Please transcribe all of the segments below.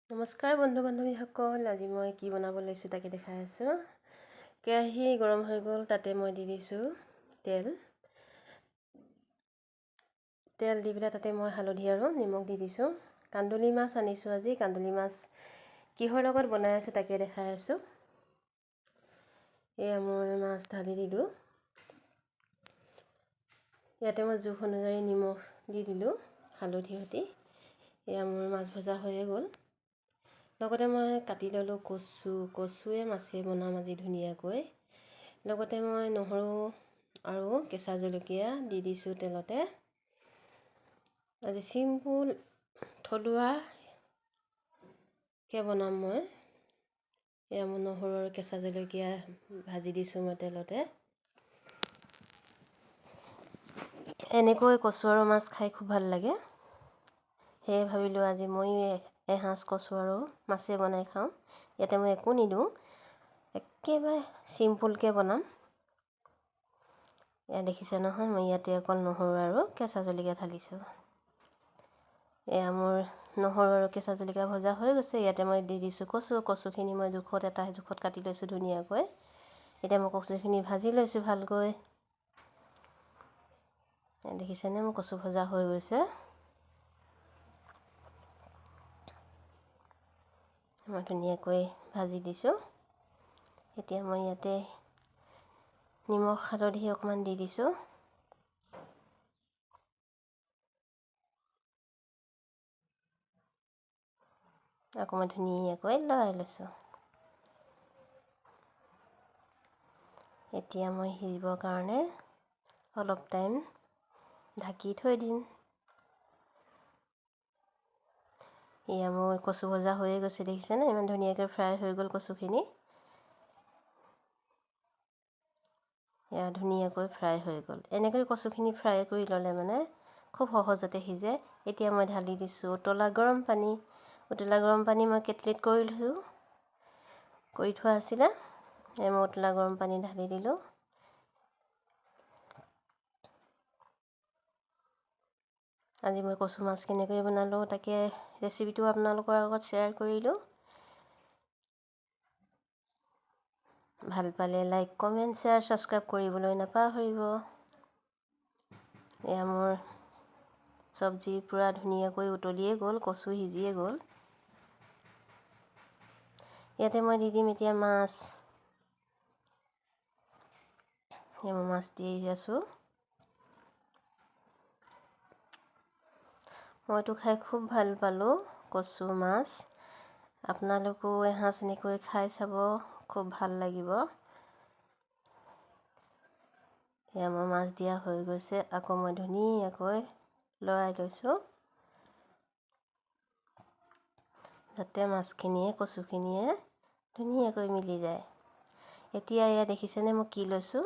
নমস্কাৰ বন্ধু বান্ধৱীসকল, আজি মই কি বনাব লৈছোঁ তাকে দেখাই আছোঁ। কেৰাহী গৰম হৈ গ'ল, তাতে মই দি দিছোঁ তেল দি পেলাই তাতে মই হালধি আৰু নিমখ দি দিছোঁ। কান্দুলি মাছ আনিছোঁ আজি। কান্দুলি মাছ কিহৰ লগত বনাই আছোঁ তাকে দেখাই আছোঁ। এয়া মই মাছ ঢালি দিলোঁ। ইয়াতে মই জোখ অনুযায়ী নিমখ দি দিলোঁ, হালধি সৈতে। এয়া মোৰ মাছ ভজা হৈয়ে গ'ল। লগতে মই কাটি ল'লোঁ কচুৱে মাছে বনাম আজি ধুনীয়াকৈ। লগতে মই নহৰু আৰু কেঁচা জলকীয়া দি দিছোঁ তেলতে। আজি চিম্পুল থলুৱাকৈ বনাম মই। এয়া মই নহৰু আৰু কেঁচা জলকীয়া ভাজি দিছোঁ মই তেলতে। এনেকৈ কচু আৰু মাছ খাই খুব ভাল লাগে। সেয়ে ভাবিলোঁ আজি ময়ো এসাঁজ কচু আৰু মাছে বনাই খাওঁ। ইয়াতে মই একো নিদিওঁ, একেবাৰে চিম্পুলকৈ বনাম। এয়া দেখিছে নহয়, মই ইয়াতে অকল নহৰু আৰু কেঁচা জলকীয়া ঢালিছোঁ। এয়া মোৰ নহৰু আৰু কেঁচা জলকীয়া ভজা হৈ গৈছে। ইয়াতে মই দি দিছোঁ কচুখিনি মই এটা জোখত কাটি লৈছোঁ ধুনীয়াকৈ। এতিয়া মই কচুখিনি ভাজি লৈছোঁ ভালকৈ। দেখিছেনে, মোৰ কচু ভজা হৈ গৈছে। মই ধুনীয়াকৈ ভাজি দিছোঁ। এতিয়া মই ইয়াতে নিমখ হালধি অকণমান দি দিছোঁ। আকৌ মই ধুনীয়াকৈ লৰাই লৈছোঁ। এতিয়া মই সিজিবৰ কাৰণে অলপ টাইম ঢাকি থৈ দিম। এয়া মোৰ কচু ভজা হৈয়ে গৈছে, দেখিছেনে, ইমান ধুনীয়াকৈ ফ্ৰাই হৈ গ'ল কচুখিনি। এয়া ধুনীয়াকৈ ফ্ৰাই হৈ গ'ল। এনেকৈ কচুখিনি ফ্ৰাই কৰি ল'লে মানে খুব সহজতে সিজে। এতিয়া মই ঢালি দিছোঁ উতলা গৰম পানী। উতলা গৰম পানী মই কেটলিত কৰি থোৱা আছিলে। মই উতলা গৰম পানী ঢালি দিলোঁ। আজি মই কচু মাছ কেনেকৈ বনালোঁ তাকে ৰেচিপিটো আপোনালোকৰ আগত শ্বেয়াৰ কৰিলোঁ। ভাল পালে লাইক, কমেণ্ট, শ্বেয়াৰ, ছাবস্ক্ৰাইব কৰিবলৈ নাপাহৰিব। এয়া মোৰ চব্জি পূৰা ধুনীয়াকৈ উতলিয়ে গ'ল, কচু সিজিয়ে গ'ল। ইয়াতে মই দি দিম এতিয়া মাছ। মই মাছ দি আছোঁ। মইতো খাই খুব ভাল পালোঁ কচু মাছ। আপোনালোকেও এসাঁজ এনেকৈ খাই চাব, খুব ভাল লাগিব। এয়া মই মাছ দিয়া হৈ গৈছে। আকৌ মই ধুনীয়াকৈ লৰাই লৈছোঁ, যাতে মাছখিনিয়ে কচুখিনিয়ে ধুনীয়াকৈ মিলি যায়। এতিয়া এয়া দেখিছেনে মই কি লৈছোঁ?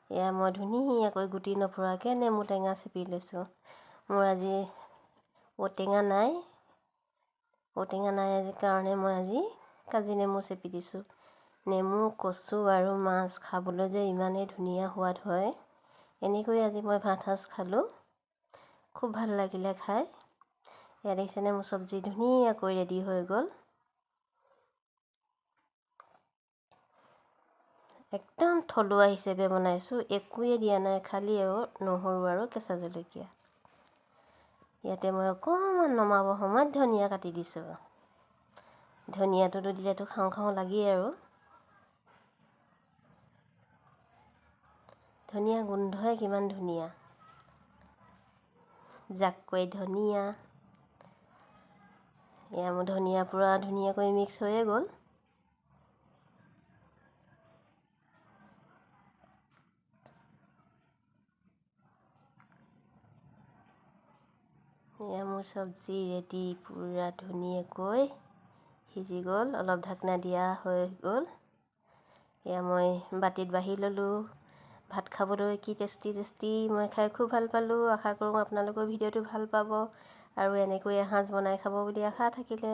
এয়া মই ধুনীয়াকৈ গুটি নপৰাকৈ নেমু টেঙা চেপি লৈছোঁ। মোৰ আজি ঔটেঙা নাই কাৰণে মই আজি কাজি নেমু চেপি দিছোঁ। নেমু, কচু আৰু মাছ খাবলৈ যে ইমানেই ধুনীয়া সোৱাদ হয়। এনেকৈ আজি মই ভাত সাঁজ খালোঁ, খুব ভাল লাগিলে খাই। এয়া দেখিছেনে মোৰ চব্জি ধুনীয়াকৈ ৰেডি হৈ গ'ল। একদম থলুৱা হিচাপে বনাইছোঁ, একোৱে দিয়া নাই, খালি নহৰু আৰু কেঁচা জলকীয়া। ইয়াতে মই অকণমান নমাব সময়ত ধনিয়া কাটি দিছোঁ। ধনিয়াটোতো দিলেতো খাওঁ খাওঁ লাগেই আৰু। ধনিয়া গোন্ধই কিমান ধুনীয়া, জাকৈ ধনিয়া। এয়া মোৰ ধনিয়া পূৰা ধুনীয়াকৈ মিক্স হৈয়ে গ'ল। এয়া মোৰ চব্জি ৰেডি, পূৰা ধুনীয়াকৈ সিজি গ'ল, অলপ ঢাকনা দিয়া হৈ গ'ল। এয়া মই বাতিত বাঢ়ি ল'লোঁ। ভাত খাবলৈ কি টেষ্টি মই খাই খুব ভাল পালোঁ। আশা কৰোঁ আপোনালোকৰ ভিডিঅ'টো ভাল পাব আৰু এনেকৈ এসাঁজ বনাই খাব বুলি আশা থাকিলে।